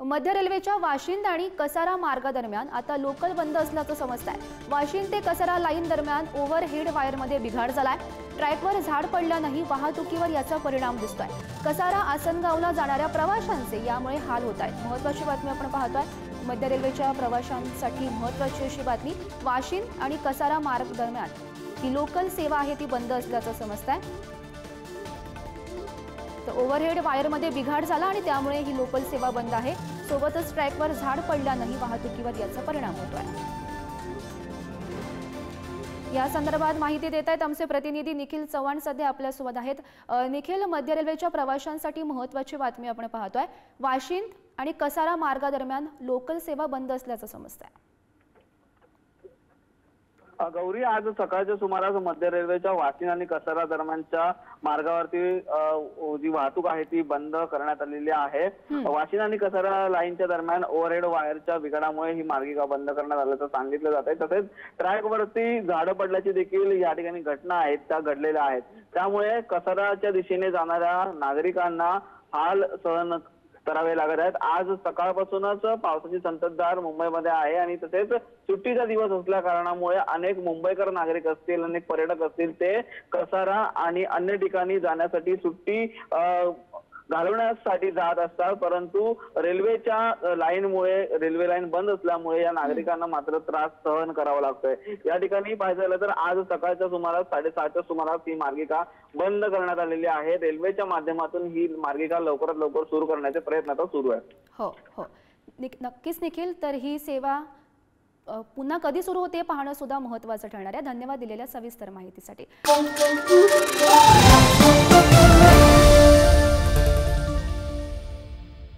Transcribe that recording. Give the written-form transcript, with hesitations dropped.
मध्य रेल्वेच्या वाशिंद आणि कसारा मार्गादरम्यान आता लोकल बंद असल्याचं समजतंय। वाशिंद ते कसारा लाईन दरम्यान ओव्हरहेड वायरमध्ये बिघाड झालाय। ट्रॅकवर झाड पडल्यानंही वाहतुकीवर याचा परिणाम दिसतोय। कसारा आसनगावला जाणाऱ्या प्रवाशांचे यामुळे हाल होत आहेत। महत्त्वाची बातमी आपण पाहतोय। मध्य रेल्वेच्या प्रवाशांसाठी महत्त्वाची अशी बातमी, वाशिंद आणि कसारा मार्ग दरम्यान ही लोकल सेवा आहे ती बंद असल्याचं समजतंय। तर ओव्हरहेड वायरमध्ये बिघाड झाला आणि त्यामुळे ही लोकल सेवा बंद आहे। सोबतच ट्रॅकवर झाड पडल्यानंही वाहतुकीवर याचा परिणाम होतोय। या संदर्भात माहिती देत आहेत आमचे प्रतिनिधी निखिल चव्हाण सध्या आपल्यासोबत आहेत। निखिल, मध्य रेल्वेच्या प्रवाशांसाठी महत्त्वाची बातमी आपण पाहतोय। वाशिंद आणि कसारा मार्गादरम्यान लोकल सेवा बंद असल्याचं समजतंय। गौरी, आज सकाळच्या सुमारास मध्य रेल्वेच्या वाशिंद आणि कसारा दरम्यानच्या मार्गावरती जी वाहतूक आहे ती बंद करण्यात आलेली आहे। वाशिंद आणि कसारा लाईनच्या दरम्यान ओव्हरहेड वायरच्या बिघाडामुळे ही मार्गिका बंद करण्यात आल्याचं सांगितलं जात आहे। तसेच ट्रॅकवरती झाडं पडल्याची देखील या ठिकाणी घटना आहेत त्या घडलेल्या आहेत। त्यामुळे कसाराच्या दिशेने जाणाऱ्या नागरिकांना हाल सहन करावे लागत आहेत। आज सकाळपासूनच पावसाची संततधार मुंबईमध्ये आहे आणि तसेच सुट्टीचा दिवस असल्या कारणामुळे अनेक मुंबईकर नागरिक असतील, अनेक पर्यटक असतील, ते कसारा आणि अन्य ठिकाणी जाण्यासाठी सुट्टी घालवण्यासाठी जात असतात। परंतु रेल्वेच्या लाईनमुळे, रेल्वे लाईन बंद असल्यामुळे या नागरिकांना मात्र त्रास सहन करावा लागतोय। या ठिकाणी पाहायचं झालं तर आज सकाळच्या सुमारास 6:30च्या सुमारास ही मार्गिका बंद करण्यात आलेली आहे। रेल्वेच्या माध्यमातून ही मार्गिका लवकरात लवकर सुरू करण्याचे प्रयत्न आता सुरू आहेत। हो हो, नक्कीच निखिल, तर ही सेवा पुन्हा कधी सुरू होते पाहणं सुद्धा महत्त्वाचं ठरणार आहे। धन्यवाद दिलेल्या सविस्तर माहितीसाठी।